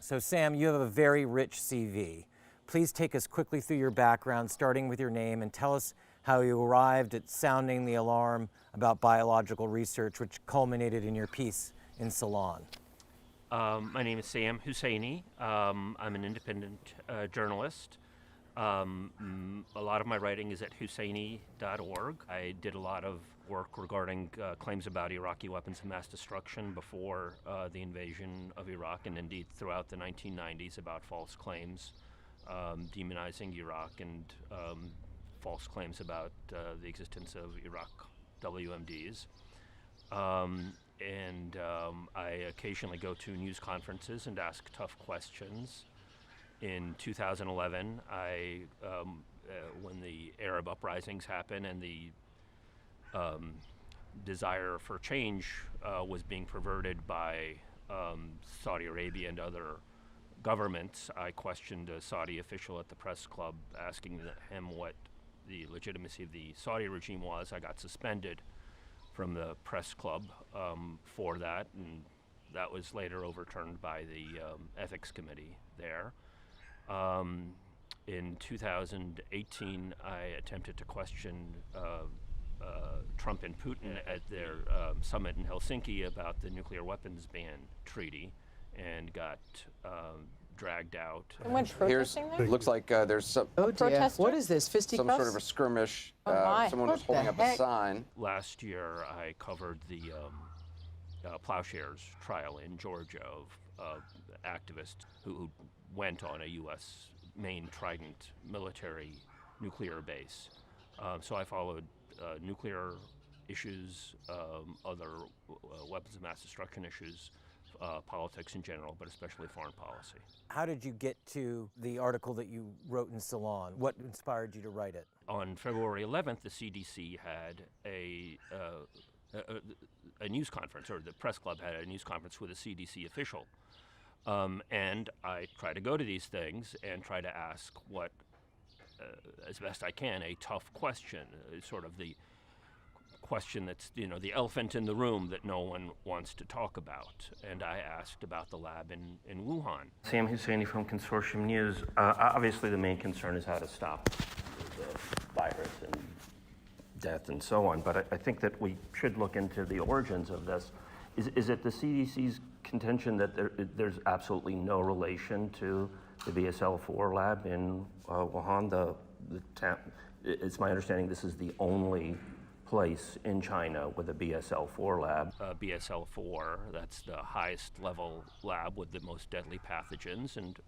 So Sam, you have a very rich CV. Please take us quickly through your background, starting with your name, and tell us how you arrived at sounding the alarm about biological research, which culminated in your piece in Salon. My name is Sam Husseini. I'm an independent journalist. A lot of my writing is at Husseini.org. I did a lot of work regarding claims about Iraqi weapons of mass destruction before the invasion of Iraq, and indeed throughout the 1990s, about false claims demonizing Iraq and false claims about the existence of Iraq WMDs. I occasionally go to news conferences and ask tough questions. In 2011, when the Arab uprisings happened and the desire for change was being perverted by Saudi Arabia and other governments, I questioned a Saudi official at the press club, asking him what the legitimacy of the Saudi regime was. I got suspended from the press club for that, and that was later overturned by the ethics committee there. In 2018, I attempted to question Trump and Putin at their summit in Helsinki about the nuclear weapons ban treaty, and got dragged out. And went protesting there? Looks like there's some What is this, fisticuffs? sort of a skirmish. my. Someone was What holding the up a heck? sign. Last year, I covered the Plowshares trial in Georgia of activists who went on a U.S. main Trident military nuclear base. So I followed nuclear issues, other weapons of mass destruction issues, politics in general, but especially foreign policy. How did you get to the article that you wrote in Salon? What inspired you to write it? On February 11th, the CDC had a news conference, or the press club had a news conference with a CDC official. And I try to go to these things and try to ask what, as best I can, a tough question, sort of the question that's, the elephant in the room that no one wants to talk about. And I asked about the lab in Wuhan. Sam Husseini from Consortium News. Obviously, the main concern is how to stop the virus and death and so on. But I think that we should look into the origins of this. Is it the CDC's contention that there's absolutely no relation to the BSL-4 lab in Wuhan? It's my understanding this is the only place in China with a BSL-4 lab. BSL-4, that's the highest level lab with the most deadly pathogens and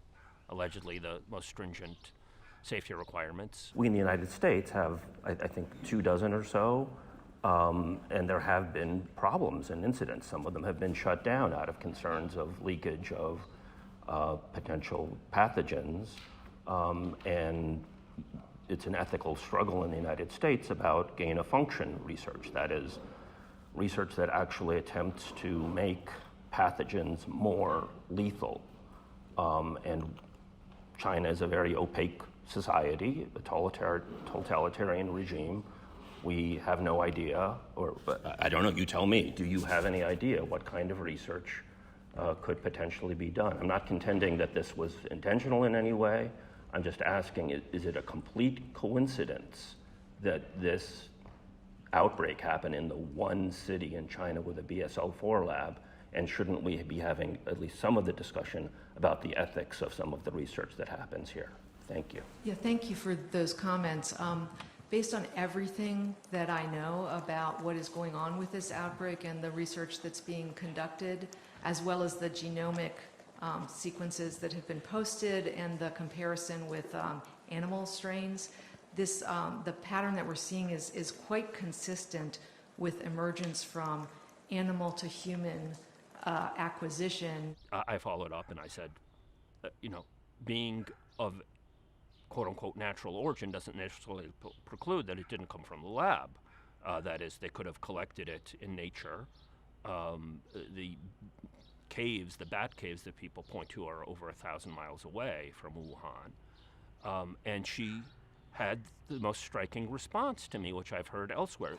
allegedly the most stringent safety requirements. We in the United States have, I think, 24 or so, and there have been problems and incidents. Some of them have been shut down out of concerns of leakage of potential pathogens, and it's an ethical struggle in the United States about gain-of-function research. That is, research that actually attempts to make pathogens more lethal. And China is a very opaque society, a totalitarian regime. We have no idea, or I don't know, you tell me, do you have any idea what kind of research could potentially be done? I'm not contending that this was intentional in any way. I'm just asking, is it a complete coincidence that this outbreak happened in the one city in China with a BSL-4 lab, and shouldn't we be having at least some of the discussion about the ethics of some of the research that happens here? Thank you. Yeah, thank you for those comments. Based on everything that I know about what is going on with this outbreak and the research that's being conducted, as well as the genomic sequences that have been posted and the comparison with animal strains, the pattern that we're seeing is quite consistent with emergence from animal to human acquisition. I followed up and I said, being of quote-unquote natural origin doesn't necessarily preclude that it didn't come from the lab. That is, they could have collected it in nature. The caves, the bat caves that people point to, are over 1,000 miles away from Wuhan. And she had the most striking response to me, which I've heard elsewhere.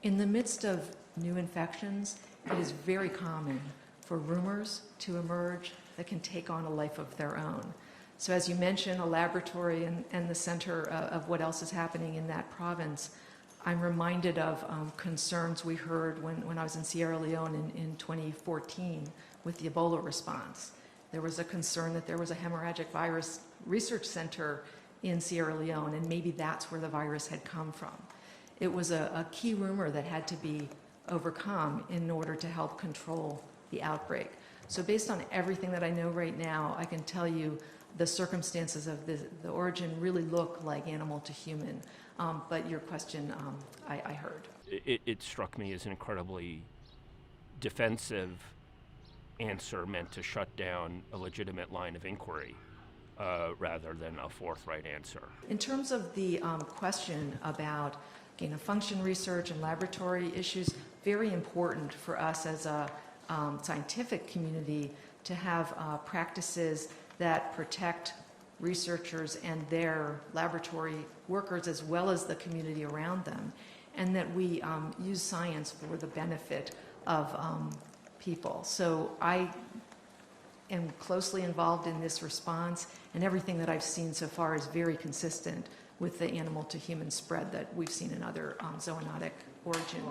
In the midst of new infections, it is very common for rumors to emerge, that can take on a life of their own. So as you mentioned, a laboratory and the center of what else is happening in that province, I'm reminded of concerns we heard when I was in Sierra Leone in 2014 with the Ebola response. There was a concern that there was a hemorrhagic virus research center in Sierra Leone, and maybe that's where the virus had come from. It was a key rumor that had to be overcome in order to help control the outbreak. So based on everything that I know right now, I can tell you the circumstances of the origin really look like animal to human. But your question, I heard. It struck me as an incredibly defensive answer meant to shut down a legitimate line of inquiry rather than a forthright answer. In terms of the question about gain-of-function research and laboratory issues, very important for us as a scientific community to have practices that protect researchers and their laboratory workers as well as the community around them, and that we use science for the benefit of people. So I am closely involved in this response, and everything that I've seen so far is very consistent with the animal to human spread that we've seen in other zoonotic origin.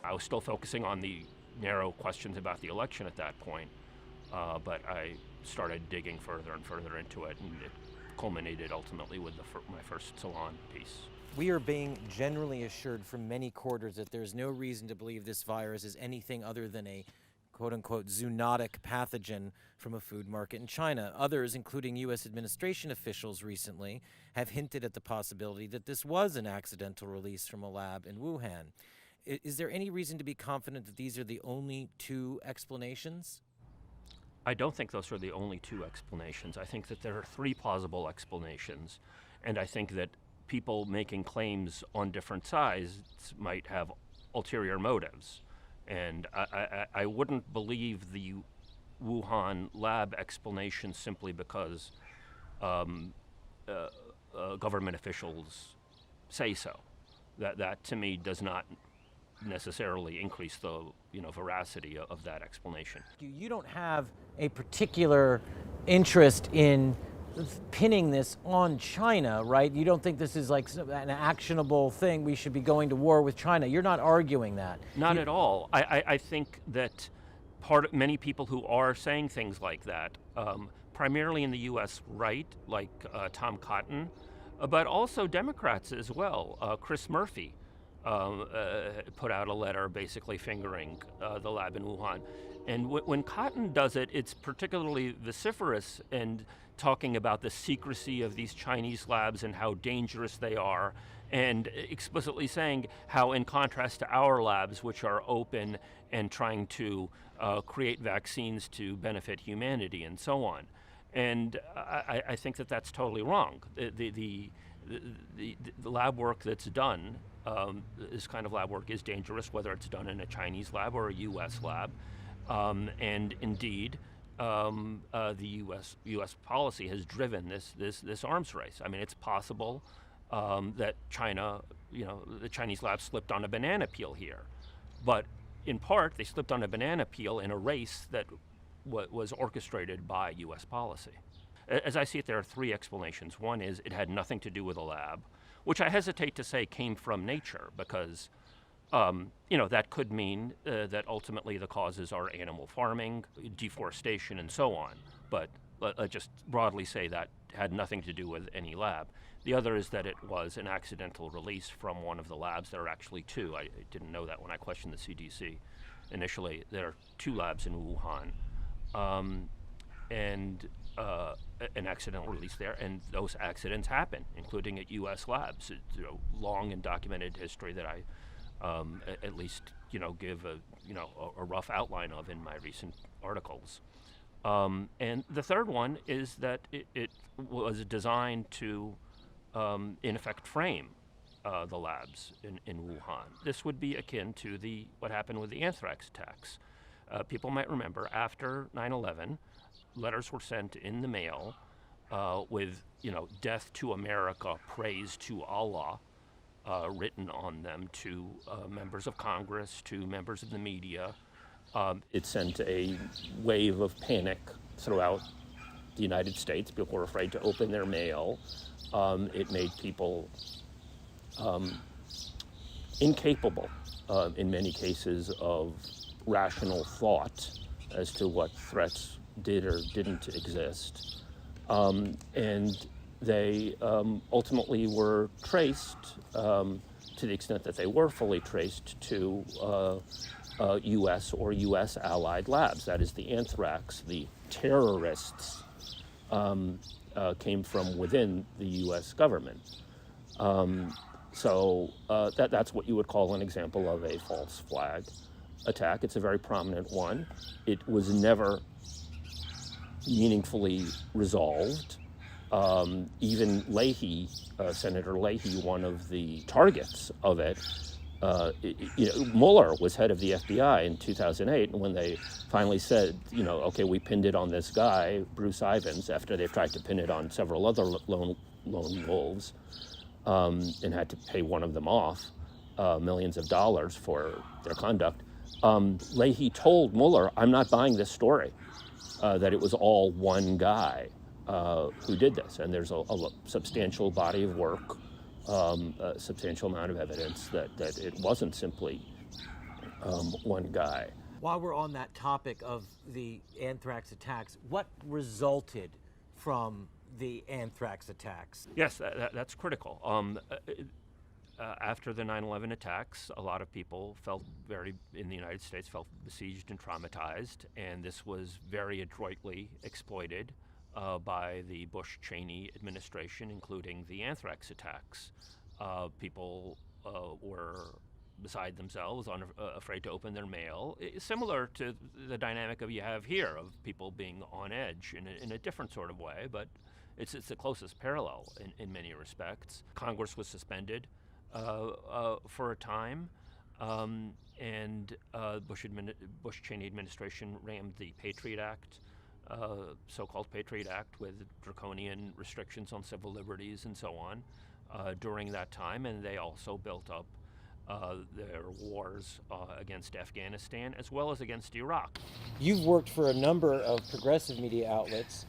I was still focusing on the narrow questions about the election at that point, but I started digging further and further into it, and it culminated ultimately with my first Salon piece. We are being generally assured from many quarters that there's no reason to believe this virus is anything other than a quote-unquote zoonotic pathogen from a food market in China. Others, including U.S. administration officials recently, have hinted at the possibility that this was an accidental release from a lab in Wuhan. Is there any reason to be confident that these are the only two explanations? I don't think those are the only two explanations. I think that there are three plausible explanations, and I think that people making claims on different sides might have ulterior motives. And I wouldn't believe the Wuhan lab explanation simply because government officials say so. That to me does not necessarily increase the veracity of that explanation. You don't have a particular interest in pinning this on China, right? You don't think this is like an actionable thing, we should be going to war with China. You're not arguing that. Not at all. I think that many people who are saying things like that, primarily in the U.S. right, like Tom Cotton, but also Democrats as well. Chris Murphy put out a letter basically fingering the lab in Wuhan. And when Cotton does it, it's particularly vociferous and talking about the secrecy of these Chinese labs and how dangerous they are, and explicitly saying how, in contrast to our labs, which are open and trying to create vaccines to benefit humanity and so on. And I think that that's totally wrong. The lab work that's done, this kind of lab work is dangerous, whether it's done in a Chinese lab or a U.S. lab. And indeed, the U.S. policy has driven this arms race. I mean, it's possible that China, the Chinese lab slipped on a banana peel here, but in part they slipped on a banana peel in a race that was orchestrated by U.S. policy. As I see it, there are three explanations. One is it had nothing to do with a lab, which I hesitate to say came from nature, because that could mean that ultimately the causes are animal farming, deforestation, and so on. But let's just broadly say that had nothing to do with any lab. The other is that it was an accidental release from one of the labs. There are actually two. I didn't know that when I questioned the CDC initially. There are two labs in Wuhan, and an accidental release there, and those accidents happen, including at U.S. labs. It's a long and documented history that I at least give a rough outline of in my recent articles. And the third one is that it was designed to, in effect, frame the labs in Wuhan. This would be akin to what happened with the anthrax attacks. People might remember after 9/11, letters were sent in the mail with "Death to America, praise to Allah," written on them to members of Congress, to members of the media. It sent a wave of panic throughout the United States. People were afraid to open their mail. It made people incapable, in many cases, of rational thought as to what threats did or didn't exist. And they ultimately were traced, to the extent that they were fully traced, to U.S. or U.S. allied labs. That is, the anthrax, the terrorists came from within the U.S. government. So that's what you would call an example of a false flag attack. It's a very prominent one. It was never meaningfully resolved. Even Leahy, Senator Leahy, one of the targets of it, Mueller was head of the FBI in 2008, and when they finally said, okay, we pinned it on this guy, Bruce Ivins, after they've tried to pin it on several other lone wolves, and had to pay one of them off millions of dollars for their conduct, Leahy told Mueller, I'm not buying this story, that it was all one guy who did this. And there's a substantial body of work, a substantial amount of evidence that it wasn't simply one guy. While we're on that topic of the anthrax attacks, what resulted from the anthrax attacks? Yes, that's critical. After the 9/11 attacks, a lot of people in the United States felt besieged and traumatized, and this was very adroitly exploited by the Bush-Cheney administration, including the anthrax attacks. People were beside themselves, afraid to open their mail, similar to the dynamic you have here of people being on edge in a different sort of way, but it's the closest parallel in many respects. Congress was suspended for a time, and Bush-Cheney administration rammed the Patriot Act, so-called Patriot Act, with draconian restrictions on civil liberties and so on during that time, and they also built up their wars against Afghanistan as well as against Iraq. You've worked for a number of progressive media outlets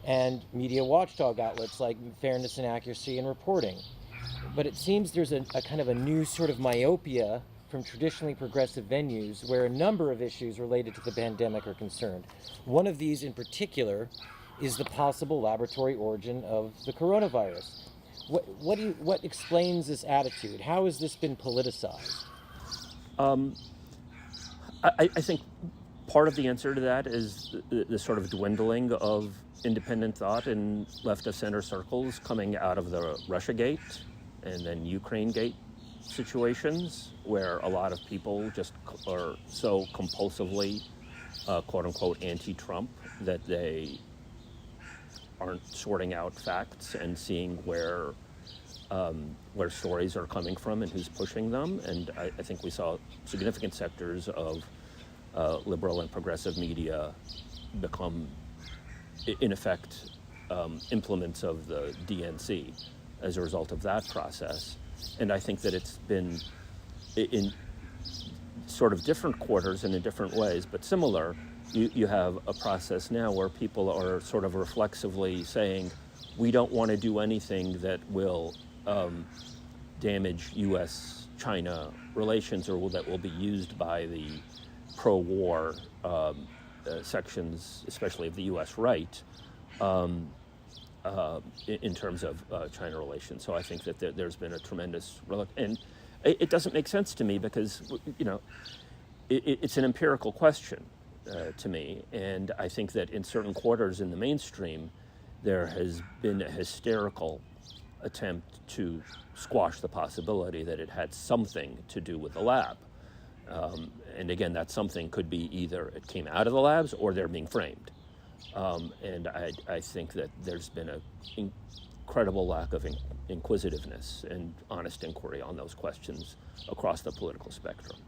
and media watchdog outlets like Fairness and Accuracy in Reporting. But it seems there's a kind of a new sort of myopia from traditionally progressive venues where a number of issues related to the pandemic are concerned. One of these in particular is the possible laboratory origin of the coronavirus. What explains this attitude? How has this been politicized? I think part of the answer to that is the sort of dwindling of independent thought in left of center circles coming out of the Russiagate and then Ukraine-gate situations, where a lot of people just are so compulsively, quote-unquote, anti-Trump that they aren't sorting out facts and seeing where stories are coming from and who's pushing them. And I think we saw significant sectors of liberal and progressive media become, in effect, implements of the DNC as a result of that process. And I think that it's been in sort of different quarters and in different ways, but similar. You have a process now where people are sort of reflexively saying, we don't want to do anything that will damage U.S.-China relations or that will be used by the pro-war sections, especially of the U.S. right, in terms of China relations. So I think that there's been a tremendous and it doesn't make sense to me because, it's an empirical question. To me, and I think that in certain quarters in the mainstream, there has been a hysterical attempt to squash the possibility that it had something to do with the lab. And again, that something could be either it came out of the labs or they're being framed. And I think that there's been an incredible lack of inquisitiveness and honest inquiry on those questions across the political spectrum.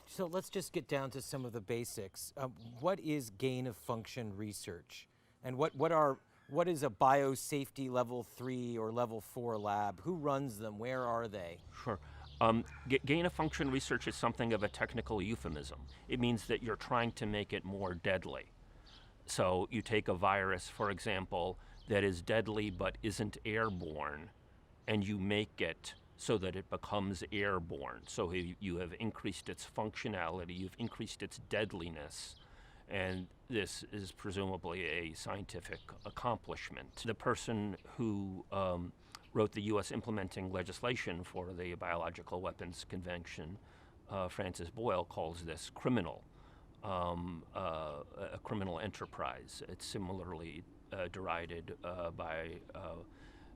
So let's just get down to some of the basics. What is gain-of-function research? And what is a biosafety level 3 or level 4 lab? Who runs them? Where are they? Sure. Gain-of-function research is something of a technical euphemism. It means that you're trying to make it more deadly. So you take a virus, for example, that is deadly but isn't airborne, and you make it so that it becomes airborne. So you have increased its functionality, you've increased its deadliness, and this is presumably a scientific accomplishment. The person who wrote the U.S. implementing legislation for the Biological Weapons Convention, Francis Boyle, calls this criminal, a criminal enterprise. It's similarly derided by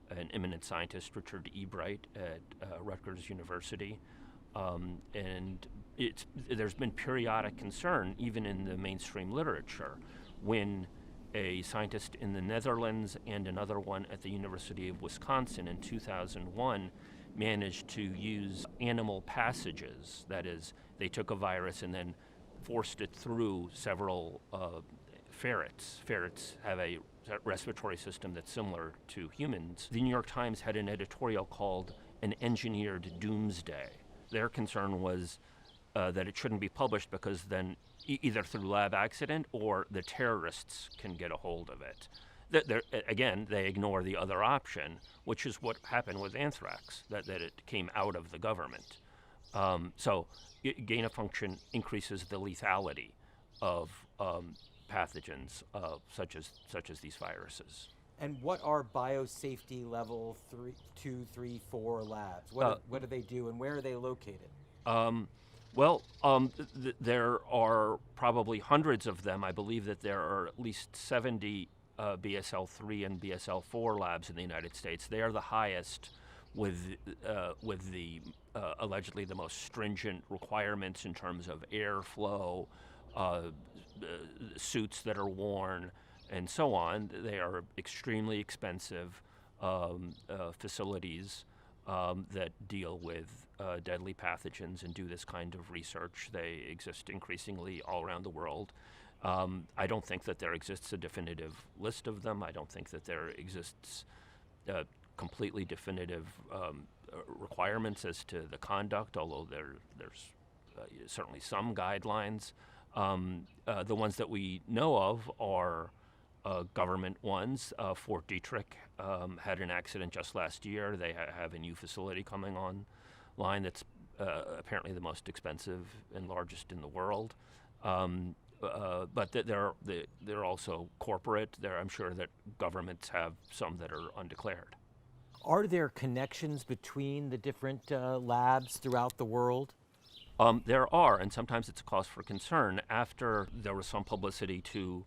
an eminent scientist, Richard E. Bright, at Rutgers University. And there's been periodic concern, even in the mainstream literature, when a scientist in the Netherlands and another one at the University of Wisconsin in 2001 managed to use animal passages. That is, they took a virus and then forced it through several ferrets. Ferrets have a respiratory system that's similar to humans. The New York Times had an editorial called "An Engineered Doomsday." Their concern was that it shouldn't be published because then either through lab accident or the terrorists can get a hold of it. Again, they ignore the other option, which is what happened with anthrax, that it came out of the government. So gain of function increases the lethality of pathogens such as these viruses. And what are biosafety level 3, 2, 3, 4 labs? What do they do, and where are they located? There are probably hundreds of them. I believe that there are at least 70 BSL-3 and BSL-4 labs in the United States. They are the highest, with the allegedly the most stringent requirements in terms of airflow, suits that are worn, and so on. They are extremely expensive facilities that deal with deadly pathogens and do this kind of research. They exist increasingly all around the world. I don't think that there exists a definitive list of them. I don't think that there exists completely definitive requirements as to the conduct, although there's certainly some guidelines. The ones that we know of are government ones. Fort Detrick had an accident just last year. They have a new facility coming online that's apparently the most expensive and largest in the world. But they're also corporate. I'm sure that governments have some that are undeclared. Are there connections between the different labs throughout the world? There are, and sometimes it's a cause for concern. After there was some publicity to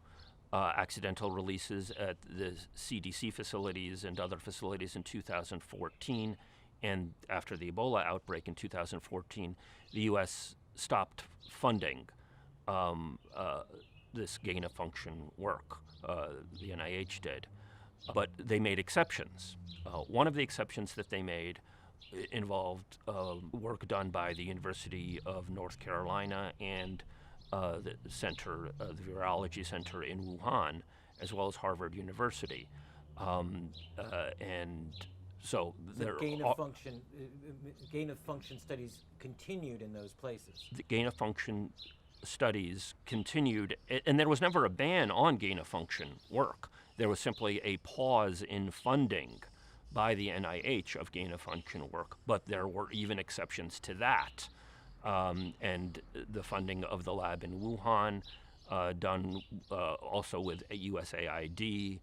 accidental releases at the CDC facilities and other facilities in 2014, and after the Ebola outbreak in 2014, the U.S. stopped funding this gain-of-function work. The NIH did. But they made exceptions. One of the exceptions that they made involved work done by the University of North Carolina and the center, the virology center in Wuhan, as well as Harvard University. And so the gain of function studies continued in those places. The gain of function studies continued, and there was never a ban on gain of function work. There was simply a pause in funding by the NIH of gain of function work, but there were even exceptions to that. And the funding of the lab in Wuhan, done also with USAID.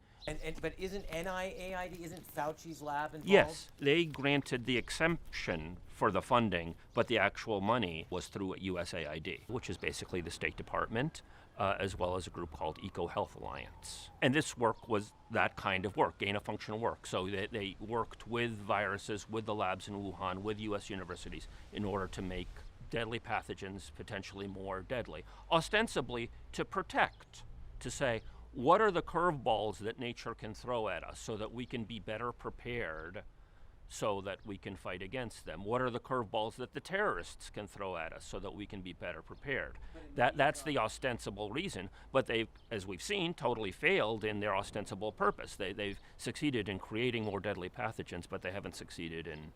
But isn't NIAID, isn't Fauci's lab involved? Yes, they granted the exemption for the funding, but the actual money was through USAID, which is basically the State Department, as well as a group called EcoHealth Alliance. And this work was that kind of work, gain-of-function work. So they worked with viruses, with the labs in Wuhan, with U.S. universities, in order to make deadly pathogens potentially more deadly, ostensibly to protect, to say, what are the curveballs that nature can throw at us so that we can be better prepared so that we can fight against them? What are the curveballs that the terrorists can throw at us so that we can be better prepared? That's the ostensible reason, but they've, as we've seen, totally failed in their ostensible purpose. They've succeeded in creating more deadly pathogens, but they haven't succeeded in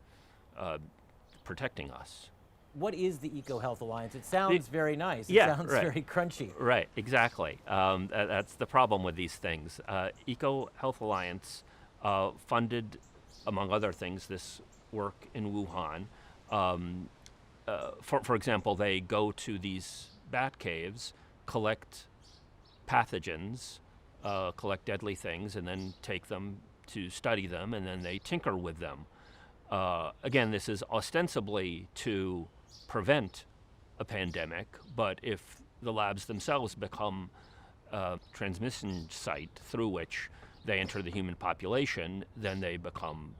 protecting us. what is the EcoHealth Alliance? It sounds very nice. It Yeah, sounds right. very crunchy. Right, exactly. That's the problem with these things. EcoHealth Alliance funded, among other things, this work in Wuhan. For example, they go to these bat caves, collect pathogens, collect deadly things, and then take them to study them, and then they tinker with them. Again, this is ostensibly to prevent a pandemic, but if the labs themselves become a transmission site through which they enter the human population, then they become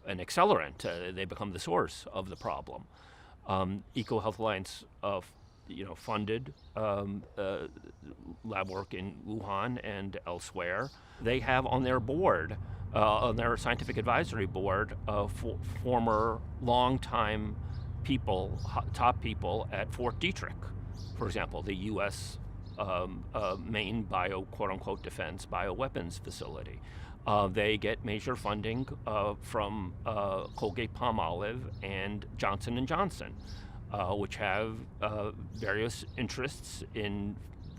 an accelerant. They become the source of the problem. EcoHealth Alliance funded lab work in Wuhan and elsewhere. They have on their board, on their scientific advisory board, former longtime people, top people at Fort Detrick, for example, the U.S. Main quote-unquote defense bioweapons facility. They get major funding from Colgate-Palmolive and Johnson & Johnson, which have various interests in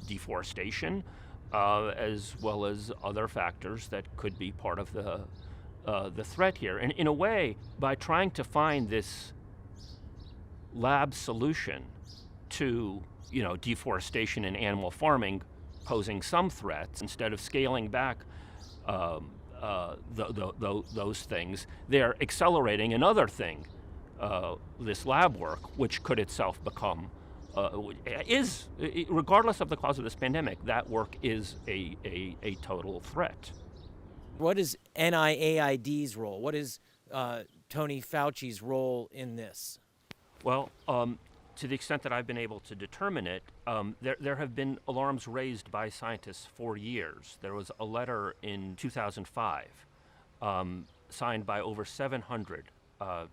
deforestation, as well as other factors that could be part of the threat here. And in a way, by trying to find this lab solution to deforestation and animal farming posing some threats, instead of scaling back those things, they're accelerating another thing, this lab work, which could itself become, regardless of the cause of this pandemic, that work is a total threat. What is NIAID's role? What is Tony Fauci's role in this? Well, to the extent that I've been able to determine it, there have been alarms raised by scientists for years. There was a letter in 2005 signed by over 700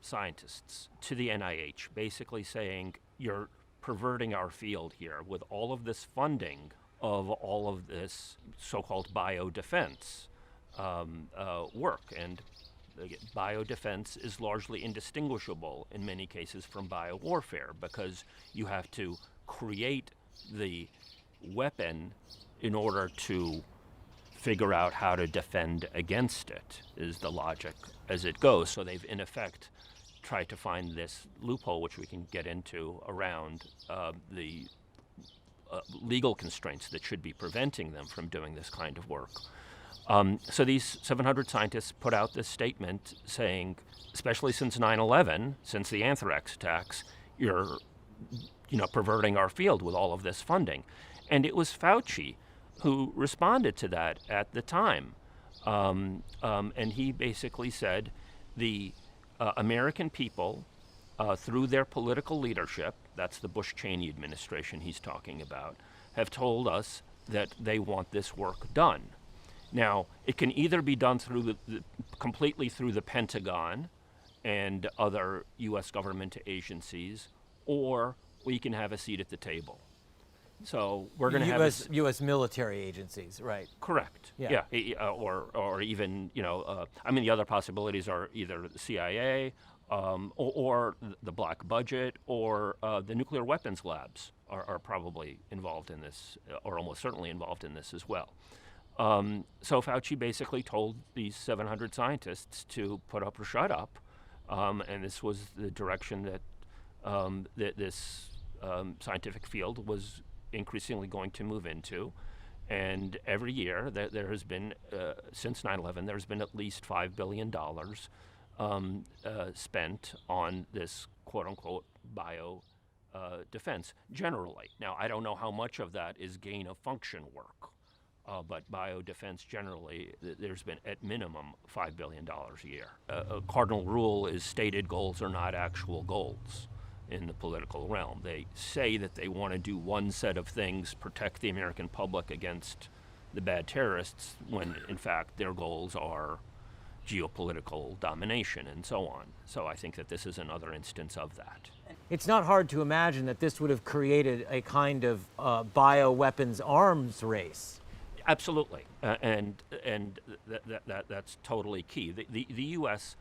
scientists to the NIH, basically saying, you're perverting our field here with all of this funding of all of this so-called biodefense work. And biodefense is largely indistinguishable in many cases from biowarfare, because you have to create the weapon in order to figure out how to defend against it, is the logic as it goes. So they've in effect tried to find this loophole, which we can get into, around the legal constraints that should be preventing them from doing this kind of work. So these 700 scientists put out this statement saying, especially since 9/11, since the anthrax attacks, you're perverting our field with all of this funding. And it was Fauci who responded to that at the time. And he basically said the American people, through their political leadership, that's the Bush-Cheney administration he's talking about, have told us that they want this work done. Now, it can either be done through completely through the Pentagon and other U.S. government agencies, or we can have a seat at the table. So we're going to have U.S. military agencies, right? Correct. Yeah. Or even the other possibilities are either the CIA or the black budget or the nuclear weapons labs are probably involved in this, or almost certainly involved in this as well. So Fauci basically told these 700 scientists to put up or shut up, and this was the direction that this scientific field was increasingly going to move into. And every year there has been, since 9/11, there's been at least $5 billion spent on this quote-unquote bio defense generally. Now, I don't know how much of that is gain-of-function work. But biodefense generally, there's been at minimum $5 billion a year. A cardinal rule is stated goals are not actual goals in the political realm. They say that they want to do one set of things, protect the American public against the bad terrorists, when in fact their goals are geopolitical domination and so on. So I think that this is another instance of that. It's not hard to imagine that this would have created a kind of bioweapons arms race. Absolutely, and that's totally key. The U.S.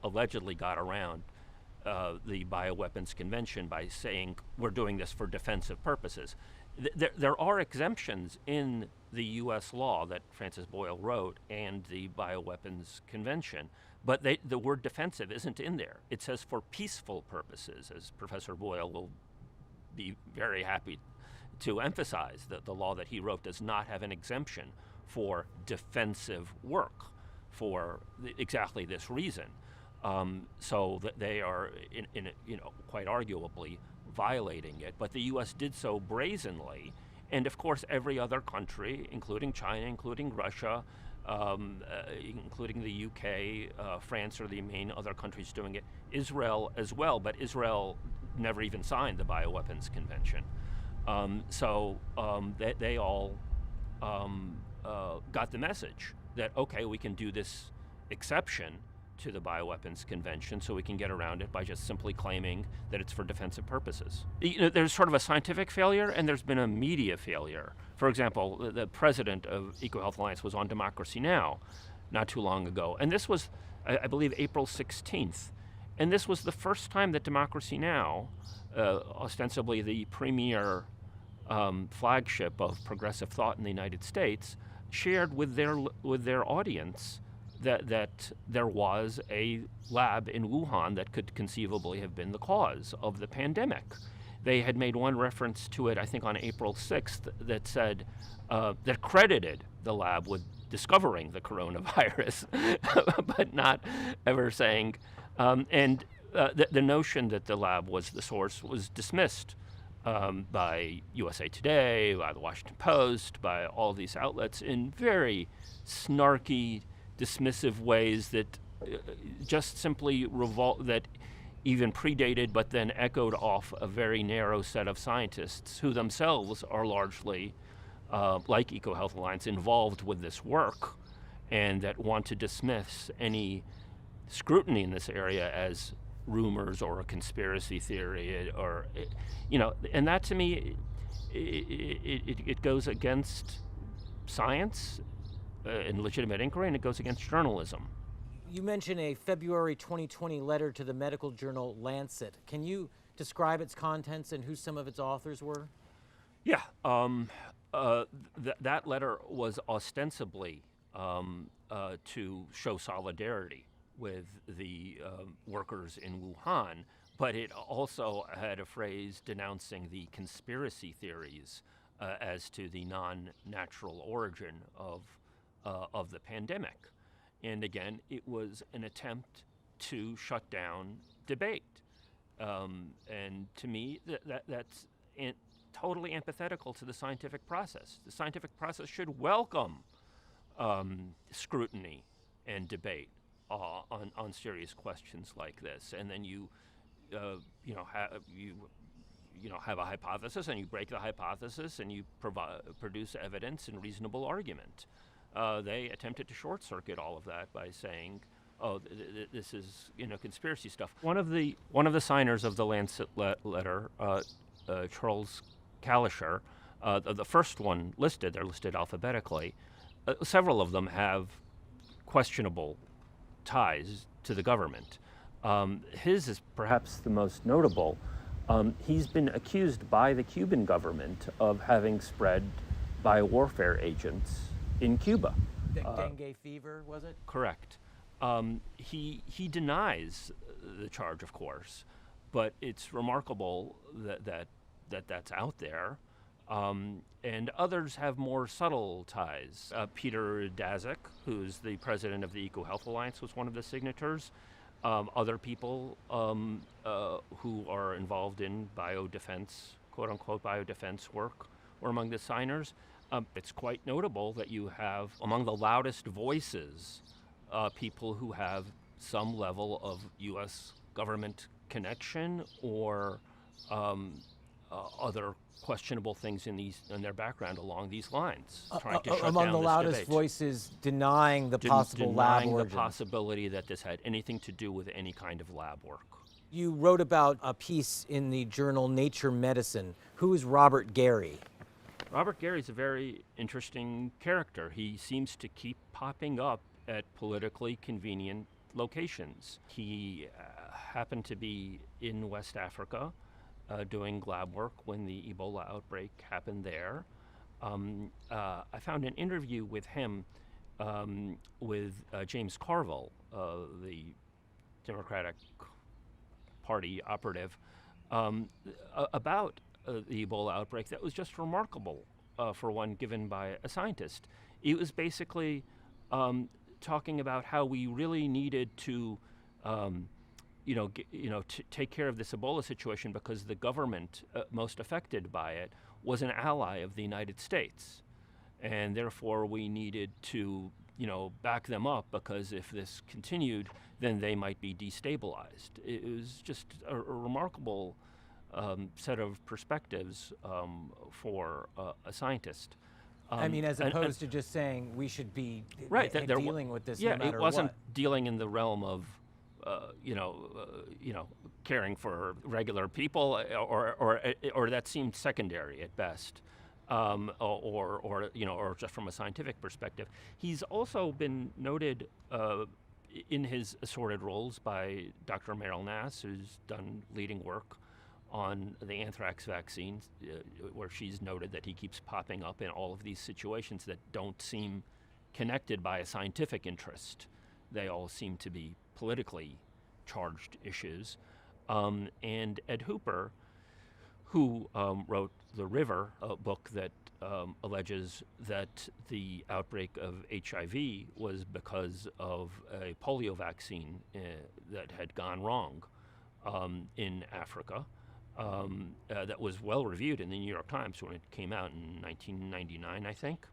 allegedly got around the Bioweapons Convention by saying we're doing this for defensive purposes. There are exemptions in the U.S. law that Francis Boyle wrote and the Bioweapons Convention, but the word defensive isn't in there. It says for peaceful purposes, as Professor Boyle will be very happy to emphasize, that the law that he wrote does not have an exemption for defensive work for exactly this reason. So that they are, quite arguably violating it. But the U.S. did so brazenly, and of course every other country, including China, including Russia, including the UK, France are the main other countries doing it. Israel as well, but Israel never even signed the Bioweapons Convention. They all got the message that, okay, we can do this exception to the Bioweapons Convention, so we can get around it by just simply claiming that it's for defensive purposes. There's sort of a scientific failure, and there's been a media failure. For example, the president of EcoHealth Alliance was on Democracy Now! Not too long ago, and this was, I believe, April 16th. And this was the first time that Democracy Now!, ostensibly the premier flagship of progressive thought in the United States, shared with their audience that there was a lab in Wuhan that could conceivably have been the cause of the pandemic. They had made one reference to it, I think, on April 6th that said, that credited the lab with discovering the coronavirus, but not ever saying, the notion that the lab was the source was dismissed by USA Today, by the Washington Post, by all these outlets in very snarky, dismissive ways that just simply that even predated but then echoed off a very narrow set of scientists who themselves are largely, like EcoHealth Alliance, involved with this work, and that want to dismiss any scrutiny in this area as rumors or a conspiracy theory, or, and that to me, it goes against science and legitimate inquiry, and it goes against journalism. You mentioned a February 2020 letter to the medical journal Lancet. Can you describe its contents and who some of its authors were? Yeah, that letter was ostensibly to show solidarity with the workers in Wuhan, but it also had a phrase denouncing the conspiracy theories as to the non-natural origin of the pandemic. And again, it was an attempt to shut down debate. And to me, that's totally antithetical to the scientific process. The scientific process should welcome scrutiny and debate on serious questions like this. And then you have a hypothesis, and you break the hypothesis, and you produce evidence and reasonable argument. They attempted to short-circuit all of that by saying, "Oh, this is conspiracy stuff." One of the signers of the Lancet letter, Charles Kalischer, the first one listed, they're listed alphabetically. Several of them have questionable ties to the government. His is perhaps the most notable. He's been accused by the Cuban government of having spread biowarfare agents in Cuba. Dengue fever, was it? Correct. He denies the charge, of course, but it's remarkable that that's out there. And others have more subtle ties. Peter Daszak, who's the president of the EcoHealth Alliance, was one of the signatories. Other people who are involved in biodefense, quote-unquote biodefense work, were among the signers. It's quite notable that you have, among the loudest voices, people who have some level of U.S. government connection or other questionable things in their background along these lines, trying to shut among down the this loudest debate. voices denying the possible lab Denying origin. the possibility that this had anything to do with any kind of lab work. You wrote about a piece in the journal Nature Medicine. Who is Robert Gary? Robert Gary's a very interesting character. He seems to keep popping up at politically convenient locations. He happened to be in West Africa doing lab work when the Ebola outbreak happened there. I found an interview with him with James Carville, the Democratic Party operative, about the Ebola outbreak that was just remarkable for one given by a scientist. It was basically talking about how we really needed to, take care of this Ebola situation because the government most affected by it was an ally of the United States, and therefore we needed to, back them up because if this continued, then they might be destabilized. It was just a remarkable set of perspectives for a scientist. I mean, as opposed to just saying we should be right, dealing with this yeah, no matter it wasn't what. dealing in the realm of, caring for regular people, or that seemed secondary at best, or just from a scientific perspective. He's also been noted in his assorted roles by Dr. Meryl Nass, who's done leading work on the anthrax vaccine, where she's noted that he keeps popping up in all of these situations that don't seem connected by a scientific interest. They all seem to be politically charged issues. And Ed Hooper, who wrote The River, a book that alleges that the outbreak of HIV was because of a polio vaccine that had gone wrong in Africa. That was well reviewed in the New York Times when it came out in 1999, I think.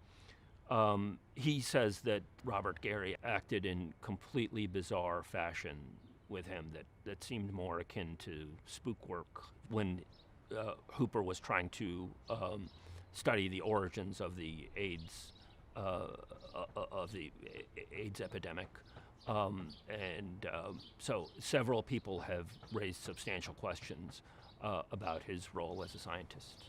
He says that Robert Gary acted in completely bizarre fashion with him that seemed more akin to spook work when Hooper was trying to study the origins of the AIDS epidemic. So several people have raised substantial questions about his role as a scientist.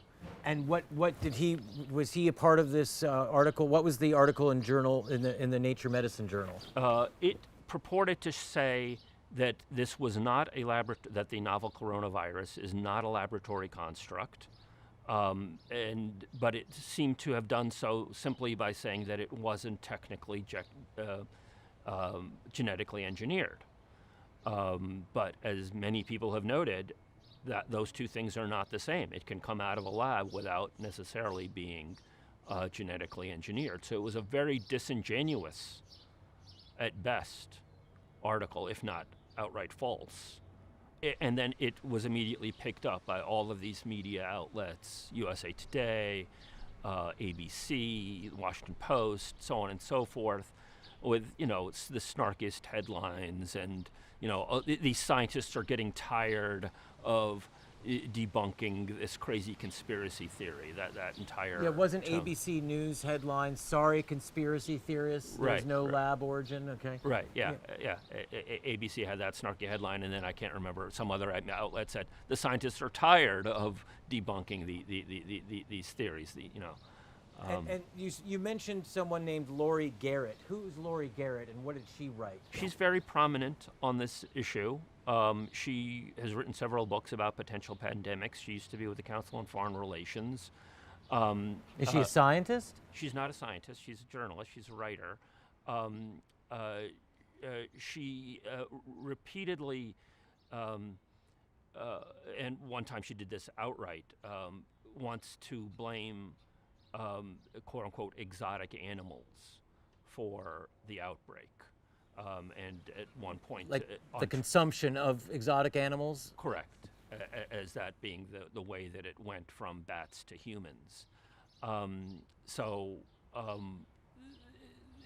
And what did was he a part of this article? What was the article in the Nature Medicine journal? It purported to say that this was not that the novel coronavirus is not a laboratory construct, but it seemed to have done so simply by saying that it wasn't technically genetically engineered. But as many people have noted, that those two things are not the same. It can come out of a lab without necessarily being genetically engineered. So it was a very disingenuous, at best, article, if not outright false. And then it was immediately picked up by all of these media outlets, USA Today, ABC, Washington Post, so on and so forth, with, it's the snarkiest headlines, and, these scientists are getting tired of debunking this crazy conspiracy theory, that entire... Yeah, wasn't ABC News headline, sorry, conspiracy theorists, there's no lab origin, okay? Right, yeah. ABC had that snarky headline, and then I can't remember, some other outlet said, the scientists are tired of debunking these theories, And you mentioned someone named Laurie Garrett. Who's Laurie Garrett, and what did she write? She's very prominent on this issue. She has written several books about potential pandemics. She used to be with the Council on Foreign Relations. Is she a scientist? She's not a scientist. She's a journalist. She's a writer. She repeatedly, and one time she did this outright, wants to blame quote-unquote exotic animals for the outbreak. And at one point... Like the consumption of exotic animals? Correct, as that being the way that it went from bats to humans.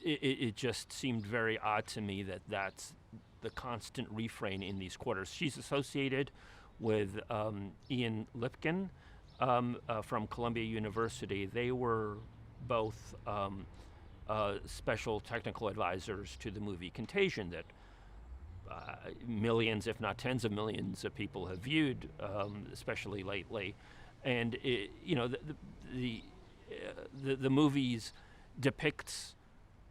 It just seemed very odd to me that that's the constant refrain in these quarters. She's associated with Ian Lipkin from Columbia University. They were both special technical advisors to the movie Contagion that millions, if not tens of millions of people have viewed, especially lately. And the movies depicts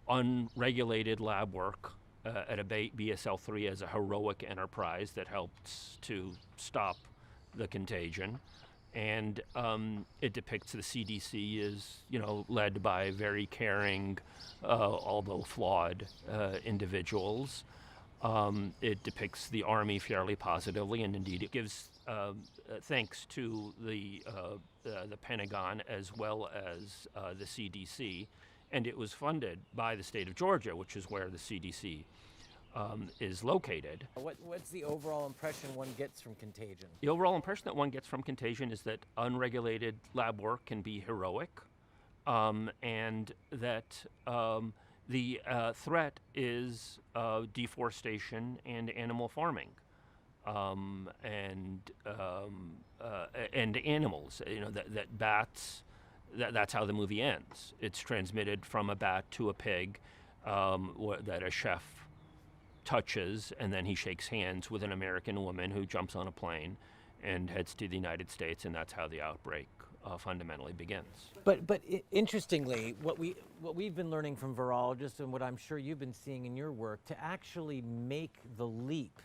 unregulated lab work at a BSL-3 as a heroic enterprise that helped to stop the contagion. And it depicts the CDC as, led by very caring, although flawed individuals. It depicts the Army fairly positively, and indeed it gives thanks to the Pentagon as well as the CDC, and it was funded by the state of Georgia, which is where the CDC is located. What's the overall impression one gets from contagion? The overall impression that one gets from contagion is that unregulated lab work can be heroic, and that the threat is deforestation and animal farming, and animals. That bats. That's how the movie ends. It's transmitted from a bat to a pig that a chef touches, and then he shakes hands with an American woman who jumps on a plane and heads to the United States, and that's how the outbreak fundamentally begins. But interestingly, what we've been learning from virologists, and what I'm sure you've been seeing in your work, to actually make the leap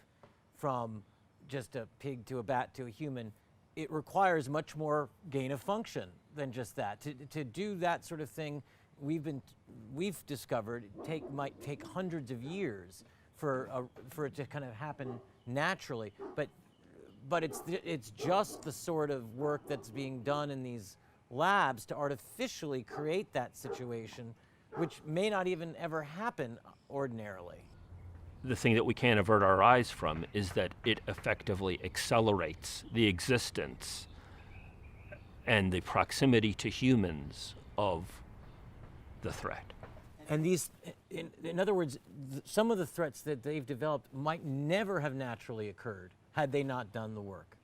from just a pig to a bat to a human, it requires much more gain of function than just that. To do that sort of thing, we've discovered might take hundreds of years for it to kind of happen naturally. But it's just the sort of work that's being done in these labs to artificially create that situation, which may not even ever happen ordinarily. The thing that we can't avert our eyes from is that it effectively accelerates the existence and the proximity to humans of the threat. And these, in other words, some of the threats that they've developed might never have naturally occurred had they not done the work.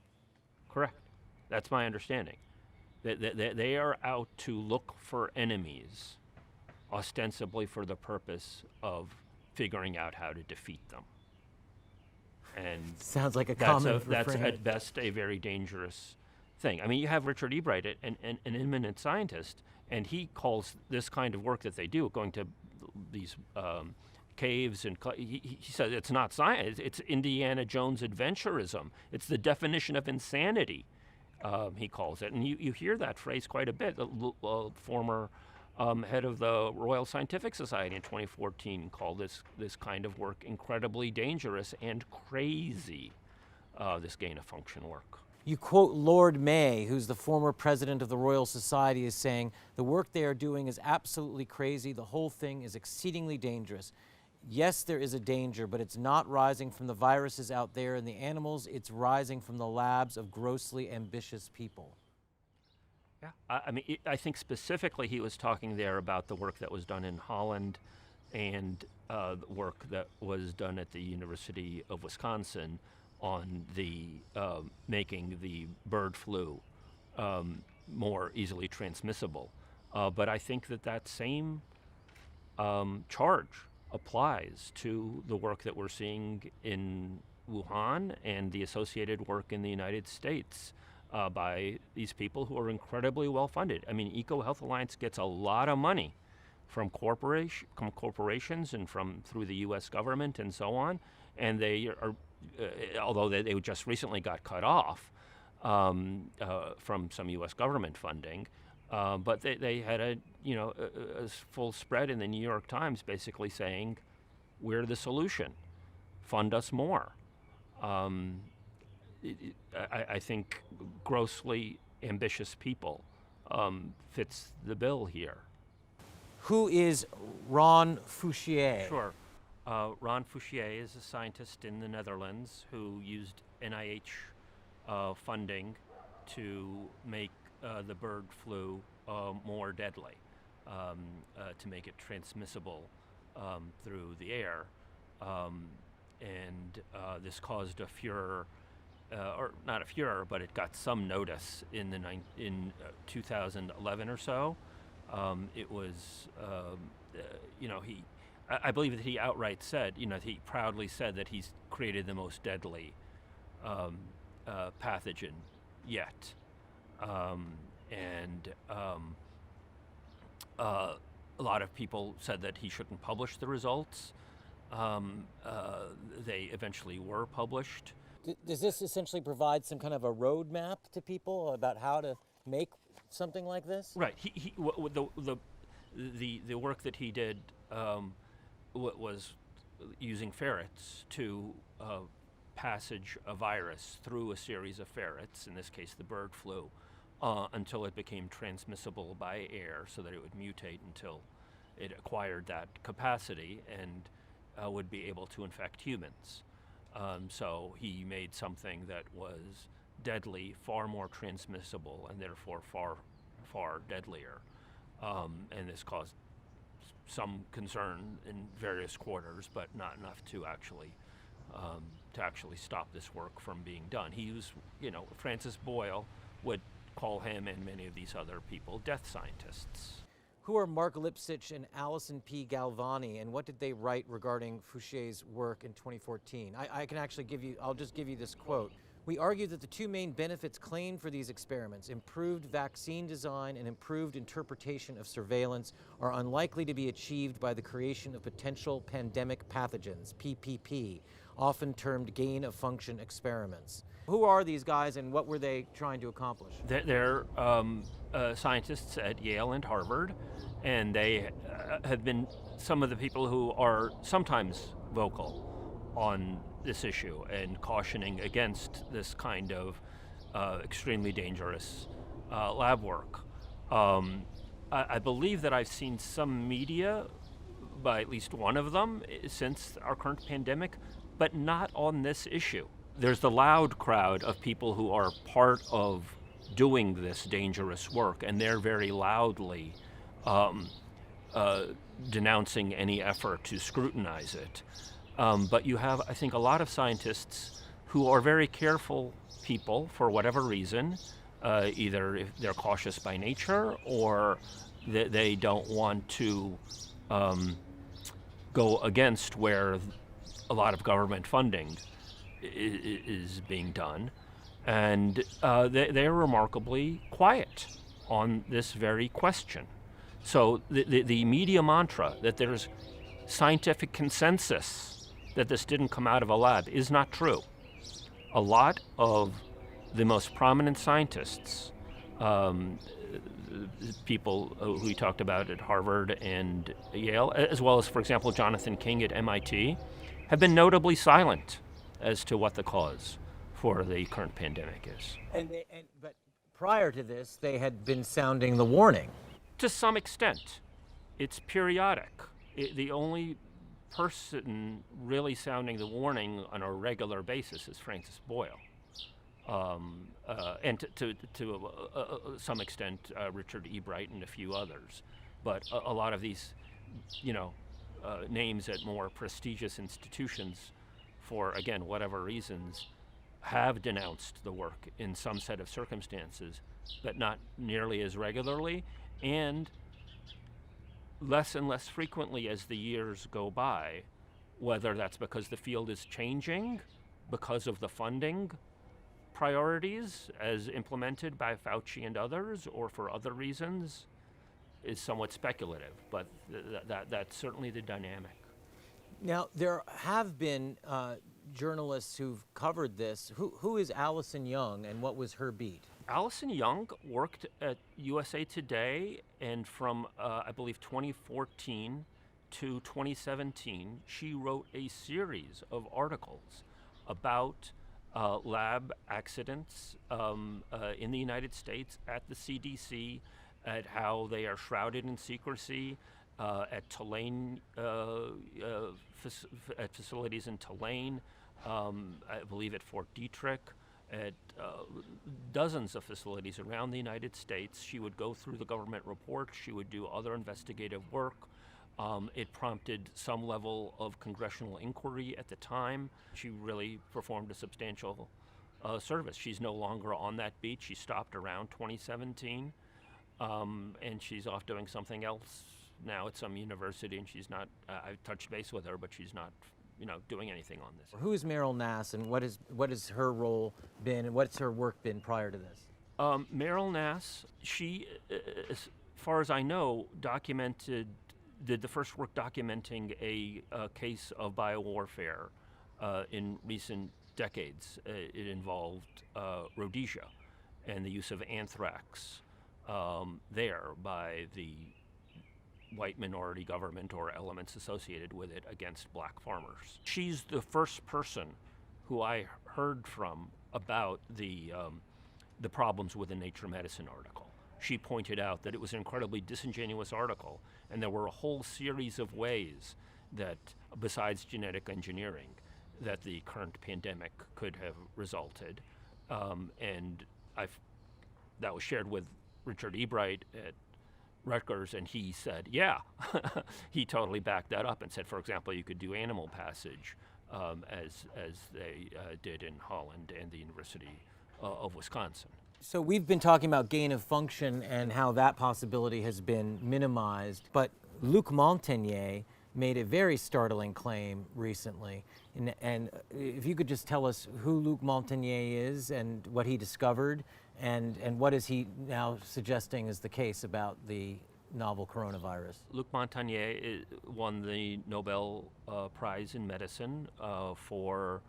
Correct. That's my understanding. They are out to look for enemies, ostensibly for the purpose of figuring out how to defeat them. And sounds like a common refrain. That's at best a very dangerous thing. I mean, you have Richard E. Bright, an eminent scientist, and he calls this kind of work that they do, going to these caves, and he says it's not science, it's Indiana Jones adventurism. It's the definition of insanity, he calls it. And you hear that phrase quite a bit. The former head of the Royal Scientific Society in 2014 called this kind of work incredibly dangerous and crazy, this gain-of-function work. You quote Lord May, who's the former president of the Royal Society, as saying, "The work they are doing is absolutely crazy. The whole thing is exceedingly dangerous. Yes, there is a danger, but it's not rising from the viruses out there and the animals. It's rising from the labs of grossly ambitious people." Yeah, I think specifically he was talking there about the work that was done in Holland and the work that was done at the University of Wisconsin on the making the bird flu more easily transmissible. But I think that same charge applies to the work that we're seeing in Wuhan and the associated work in the United States by these people who are incredibly well funded. I mean, EcoHealth Alliance gets a lot of money from corporations and through the U.S. government and so on, and they are, although they just recently got cut off from some U.S. government funding, but they had a full spread in the New York Times basically saying, "We're the solution. Fund us more." I think grossly ambitious people fits the bill here. Who is Ron Fouchier? Sure. Ron Fouchier is a scientist in the Netherlands who used NIH funding to make the bird flu more deadly, to make it transmissible through the air. And this caused a furor, or not a furor, but it got some notice in 2011 or so. It was, I believe that he outright said, he proudly said that he's created the most deadly pathogen yet. A lot of people said that he shouldn't publish the results. They eventually were published. Does this essentially provide some kind of a roadmap to people about how to make something like this? Right. The work that he did was using ferrets to passage a virus through a series of ferrets, in this case the bird flu, until it became transmissible by air, so that it would mutate until it acquired that capacity and would be able to infect humans. So he made something that was deadly, far more transmissible, and therefore far deadlier. And this caused some concern in various quarters, but not enough to actually stop this work from being done. He was, Francis Boyle would call him and many of these other people death scientists. Who are Mark Lipsitch and Allison P. Galvani, and what did they write regarding Fouché's work in 2014? I can actually I'll just give you this quote. We argue that the two main benefits claimed for these experiments, improved vaccine design and improved interpretation of surveillance, are unlikely to be achieved by the creation of potential pandemic pathogens, PPP, often termed gain-of-function experiments. Who are these guys and what were they trying to accomplish? They're scientists at Yale and Harvard, and they have been some of the people who are sometimes vocal on this issue and cautioning against this kind of extremely dangerous lab work. I believe that I've seen some media by at least one of them since our current pandemic, but not on this issue. There's the loud crowd of people who are part of doing this dangerous work, and they're very loudly denouncing any effort to scrutinize it. But you have, I think, a lot of scientists who are very careful people for whatever reason, either if they're cautious by nature or they don't want to go against where a lot of government funding is being done. And they're remarkably quiet on this very question. So the media mantra that there's scientific consensus that this didn't come out of a lab is not true. A lot of the most prominent scientists, people who we talked about at Harvard and Yale, as well as, for example, Jonathan King at MIT, have been notably silent as to what the cause for the current pandemic is. But prior to this, they had been sounding the warning. To some extent, it's periodic. The only person really sounding the warning on a regular basis is Francis Boyle. And to some extent, Richard E. Bright and a few others. But a lot of these, names at more prestigious institutions, for, again, whatever reasons, have denounced the work in some set of circumstances, but not nearly as regularly, and less and less frequently as the years go by, whether that's because the field is changing, because of the funding priorities as implemented by Fauci and others, or for other reasons, is somewhat speculative, but that's certainly the dynamic. Now, there have been journalists who've covered this. Who is Allison Young, and what was her beat? Allison Young worked at USA Today, and from, I believe, 2014 to 2017, she wrote a series of articles about lab accidents in the United States at the CDC, at how they are shrouded in secrecy, at Tulane, at facilities in Tulane, I believe at Fort Detrick, at dozens of facilities around the United States. She would go through the government reports. She would do other investigative work. It prompted some level of congressional inquiry at the time. She really performed a substantial service. She's no longer on that beat. She stopped around 2017, and she's off doing something else now at some university, and she's not, I've touched base with her, but she's not doing anything on this. Who is Meryl Nass, and what has her role been, and what's her work been prior to this? Meryl Nass, she, as far as I know, documented did the first work documenting a case of biowarfare in recent decades. It involved Rhodesia and the use of anthrax there by the white minority government or elements associated with it against black farmers. She's the first person who I heard from about the problems with the Nature Medicine article. She pointed out that it was an incredibly disingenuous article, and there were a whole series of ways that, besides genetic engineering, that the current pandemic could have resulted. And that was shared with Richard Ebright at Rutgers, and he said, yeah, he totally backed that up and said, for example, you could do animal passage as they did in Holland and the University of Wisconsin. So we've been talking about gain of function and how that possibility has been minimized, but Luc Montagnier made a very startling claim recently. And if you could just tell us who Luc Montagnier is and what he discovered, and what is he now suggesting is the case about the novel coronavirus? Luc Montagnier won the Nobel Prize in Medicine for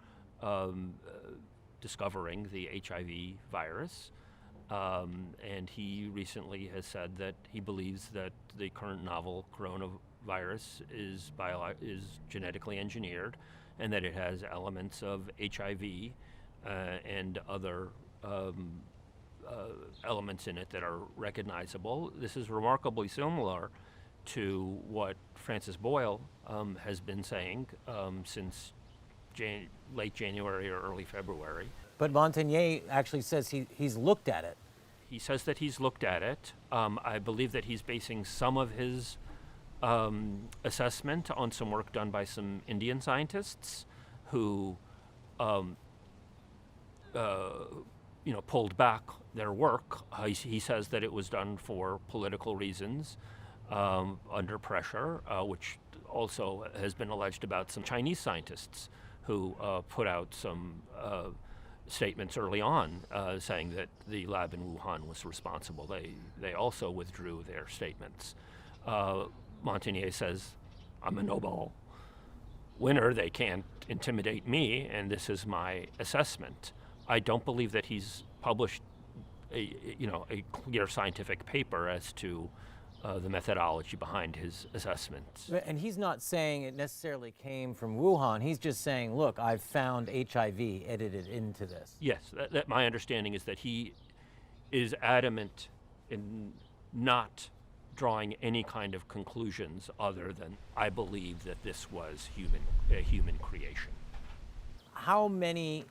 discovering the HIV virus. And he recently has said that he believes that the current novel coronavirus is genetically engineered, and that it has elements of HIV and other elements in it that are recognizable. This is remarkably similar to what Francis Boyle has been saying since late January or early February. But Montagnier actually says he's looked at it. He says that he's looked at it. I believe that he's basing some of his assessment on some work done by some Indian scientists who pulled back their work. He says that it was done for political reasons, under pressure, which also has been alleged about some Chinese scientists who put out some statements early on saying that the lab in Wuhan was responsible. They also withdrew their statements. Montagnier says, I'm a Nobel winner, they can't intimidate me, and this is my assessment. I don't believe that he's published a clear scientific paper as to the methodology behind his assessments. And he's not saying it necessarily came from Wuhan. He's just saying, look, I've found HIV edited into this. Yes, that my understanding is that he is adamant in not drawing any kind of conclusions other than, I believe that this was a human creation. How many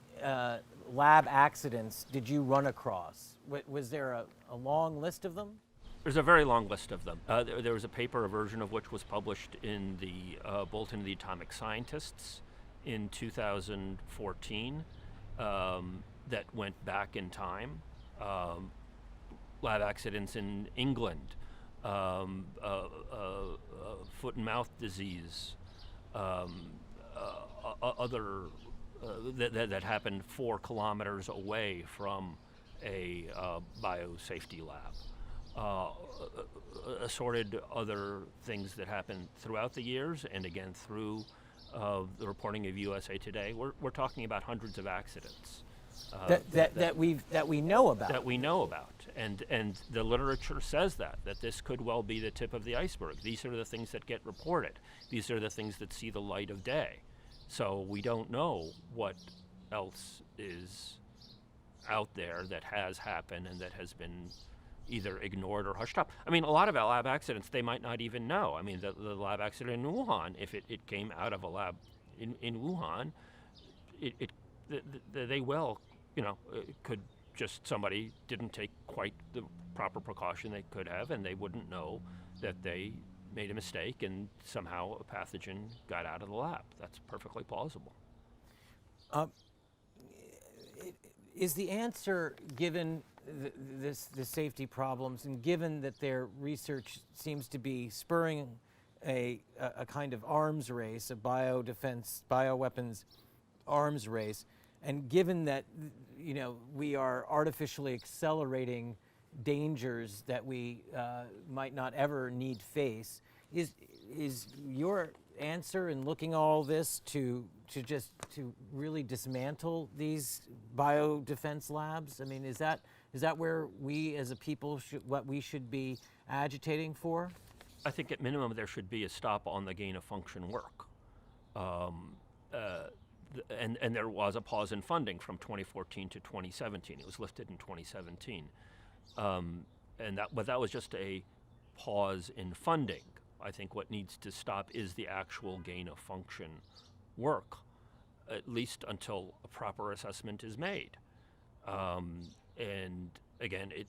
lab accidents did you run across? Was there a long list of them? There's a very long list of them. There was a paper, a version of which was published in the Bulletin of the Atomic Scientists in 2014 that went back in time. Lab accidents in England, foot and mouth disease, other that happened 4 kilometers away from a biosafety lab. Assorted other things that happened throughout the years, and again through the reporting of USA Today. We're talking about hundreds of accidents that we know about. That we know about, and the literature says that this could well be the tip of the iceberg. These are the things that get reported. These are the things that see the light of day. So we don't know what else is out there that has happened and that has been either ignored or hushed up. I mean, a lot of lab accidents they might not even know. I mean, the lab accident in Wuhan, if it came out of a lab in Wuhan, they well, could just somebody didn't take quite the proper precaution they could have, and they wouldn't know that they made a mistake and somehow a pathogen got out of the lab. That's perfectly plausible. Is the answer, given the safety problems, and given that their research seems to be spurring a kind of arms race, a bioweapons arms race, and given that we are artificially accelerating dangers that we might not ever need face, is is your answer in looking at all this to really dismantle these biodefense labs? I mean, is that where we as a people what we should be agitating for? I think at minimum there should be a stop on the gain of function work. And there was a pause in funding from 2014 to 2017. It was lifted in 2017. But that was just a pause in funding. I think what needs to stop is the actual gain of function work, at least until a proper assessment is made. And again, it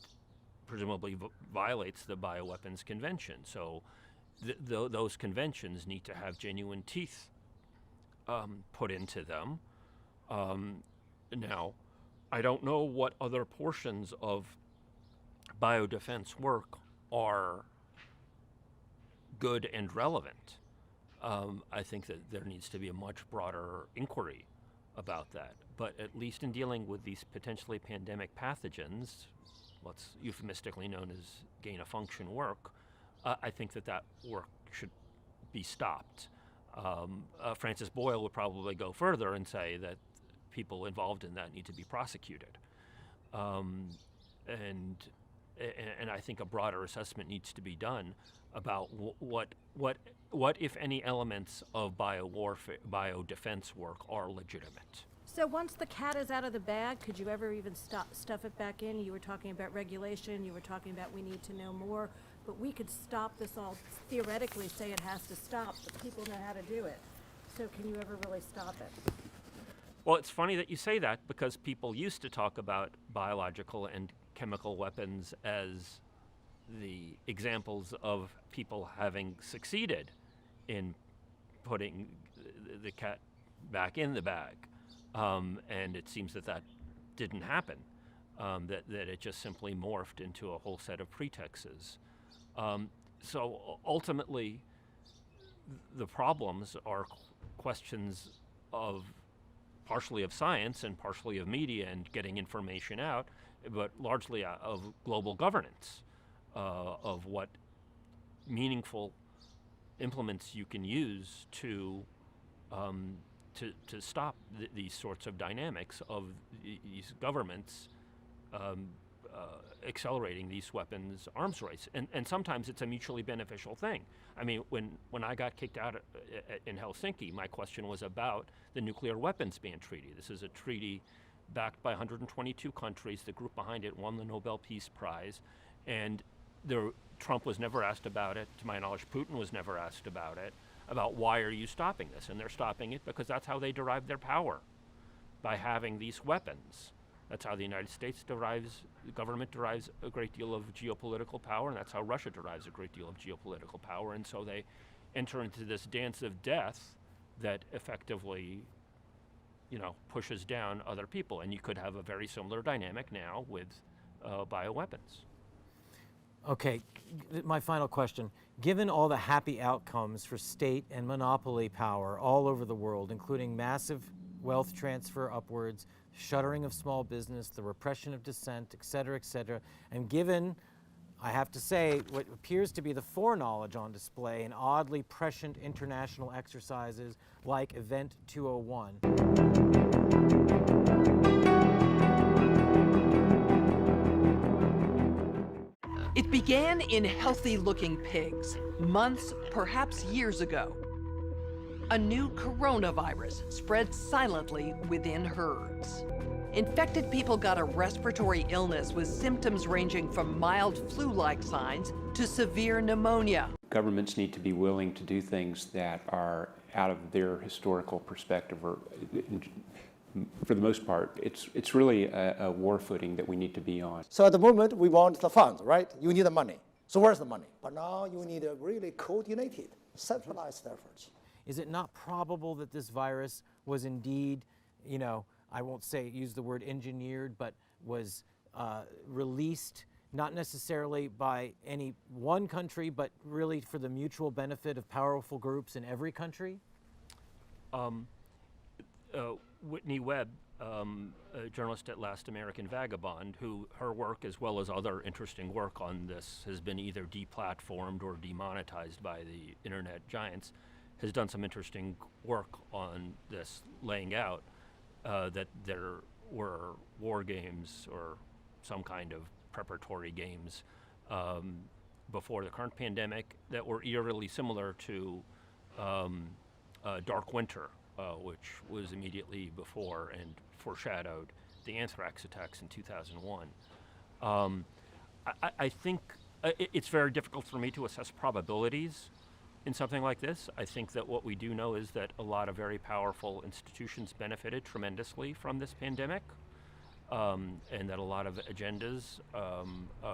presumably violates the Bioweapons Convention. So those conventions need to have genuine teeth put into them. Now, I don't know what other portions of biodefense work are good and relevant. I think that there needs to be a much broader inquiry about that. But at least in dealing with these potentially pandemic pathogens, what's euphemistically known as gain-of-function work, I think that work should be stopped. Francis Boyle would probably go further and say that people involved in that need to be prosecuted. And I think a broader assessment needs to be done about what if any elements of biodefense work are legitimate. So once the cat is out of the bag, could you ever even stuff it back in? You were talking about regulation, you were talking about we need to know more, but we could stop this all, theoretically say it has to stop, but people know how to do it. So can you ever really stop it? Well, it's funny that you say that because people used to talk about biological and chemical weapons as the examples of people having succeeded in putting the cat back in the bag. And it seems that didn't happen, that it just simply morphed into a whole set of pretexts. So ultimately, the problems are questions of partially of science and partially of media and getting information out, but largely of global governance, of what meaningful implements you can use to stop these sorts of dynamics of these governments accelerating these weapons arms race. And sometimes it's a mutually beneficial thing. I mean, when I got kicked out in Helsinki, my question was about the nuclear weapons ban treaty. This is a treaty backed by 122 countries. The group behind it won the Nobel Peace Prize. And Trump was never asked about it. To my knowledge, Putin was never asked about it, about why are you stopping this? And they're stopping it because that's how they derive their power, by having these weapons. That's how the United States the government derives a great deal of geopolitical power, and that's how Russia derives a great deal of geopolitical power. And so they enter into this dance of death that effectively, pushes down other people. And you could have a very similar dynamic now with bioweapons. Okay, my final question. Given all the happy outcomes for state and monopoly power all over the world, including massive wealth transfer upwards, shuttering of small business, the repression of dissent, et cetera, and given, I have to say, what appears to be the foreknowledge on display in oddly prescient international exercises like Event 201. It began in healthy-looking pigs, months, perhaps years ago. A new coronavirus spread silently within herds. Infected people got a respiratory illness with symptoms ranging from mild flu-like signs to severe pneumonia. Governments need to be willing to do things that are out of their historical perspective, or for the most part, it's really a war footing that we need to be on. So at the moment, we want the funds, right? You need the money. So where's the money? But now you need a really coordinated, centralized efforts. Is it not probable that this virus was indeed, I won't use the word engineered, but was released not necessarily by any one country, but really for the mutual benefit of powerful groups in every country? Whitney Webb, a journalist at Last American Vagabond, who her work, as well as other interesting work on this, has been either deplatformed or demonetized by the internet giants, has done some interesting work on this, laying out that there were war games or some kind of preparatory games before the current pandemic that were eerily similar to Dark Winter, which was immediately before and foreshadowed the anthrax attacks in 2001. I think it's very difficult for me to assess probabilities in something like this. I think that what we do know is that a lot of very powerful institutions benefited tremendously from this pandemic, and that a lot of agendas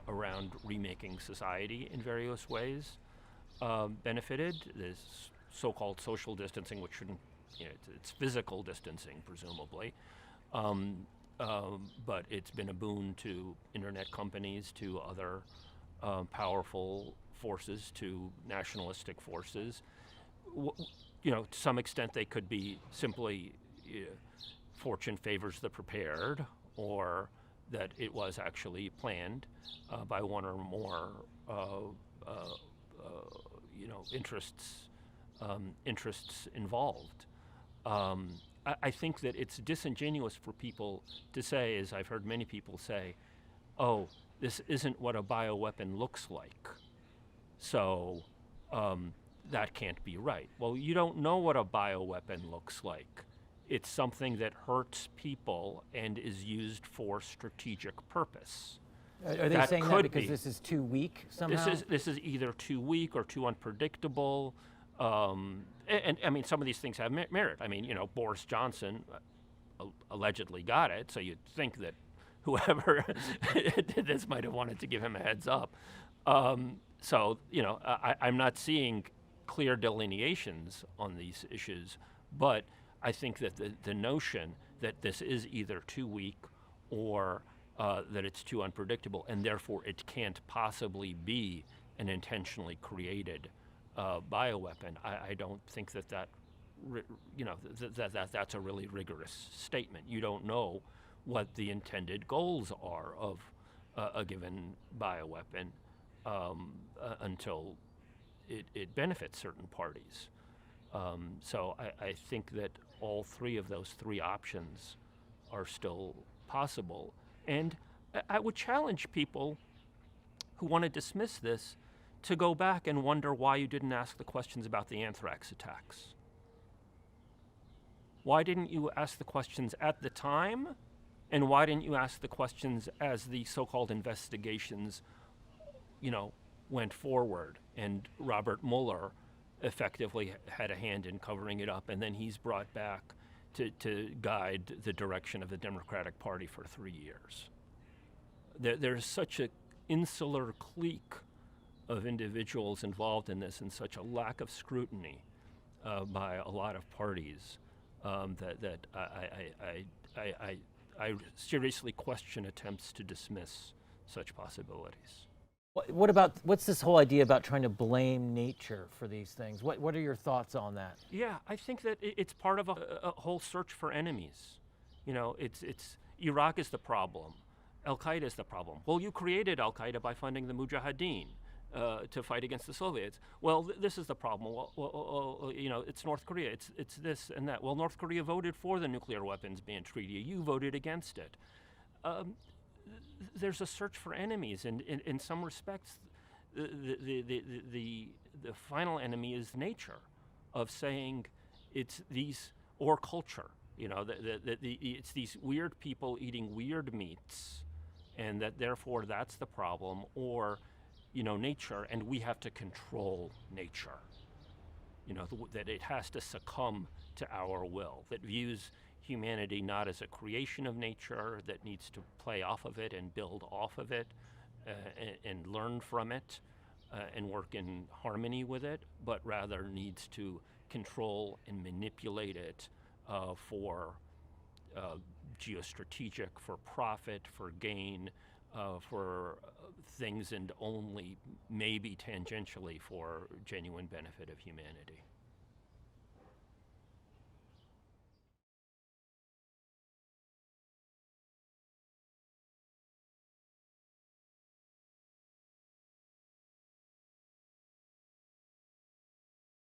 around remaking society in various ways benefited. This so-called social distancing, which shouldn't, it's physical distancing, presumably, but it's been a boon to internet companies, to other powerful forces, to nationalistic forces. To some extent they could be simply fortune favors the prepared, or that it was actually planned by one or more interests involved. I think that it's disingenuous for people to say, as I've heard many people say, oh, this isn't what a bioweapon looks like, so that can't be right. Well, you don't know what a bioweapon looks like. It's something that hurts people and is used for strategic purpose. Are they saying that because this is too weak somehow? This is either too weak or too unpredictable. And I mean, some of these things have merit. I mean, Boris Johnson allegedly got it, so you'd think that whoever did this might have wanted to give him a heads up. So, I'm not seeing clear delineations on these issues, but I think that the notion that this is either too weak or that it's too unpredictable, and therefore it can't possibly be an intentionally created bioweapon, I don't think that's a really rigorous statement. You don't know what the intended goals are of a given bioweapon until it benefits certain parties. So I think that all three of those three options are still possible. And I would challenge people who want to dismiss this to go back and wonder why you didn't ask the questions about the anthrax attacks. Why didn't you ask the questions at the time? And why didn't you ask the questions as the so-called investigations, went forward? And Robert Mueller effectively had a hand in covering it up, and then he's brought back to guide the direction of the Democratic Party for 3 years. There's such an insular clique of individuals involved in this, and such a lack of scrutiny by a lot of parties that I seriously question attempts to dismiss such possibilities. What's this whole idea about trying to blame nature for these things? What are your thoughts on that? Yeah, I think that it's part of a whole search for enemies. It's Iraq is the problem. Al-Qaeda is the problem. Well, you created Al-Qaeda by funding the Mujahideen to fight against the Soviets. Well, this is the problem. Well, it's North Korea. It's this and that. Well, North Korea voted for the nuclear weapons ban treaty. You voted against it. There's a search for enemies, and in some respects, the final enemy is nature, of saying it's these, or culture. It's these weird people eating weird meats, and that therefore that's the problem, or nature, and we have to control nature. That it has to succumb to our will, that views humanity not as a creation of nature that needs to play off of it and build off of it and learn from it and work in harmony with it, but rather needs to control and manipulate it for geostrategic, for profit, for gain, for things, and only maybe tangentially for genuine benefit of humanity.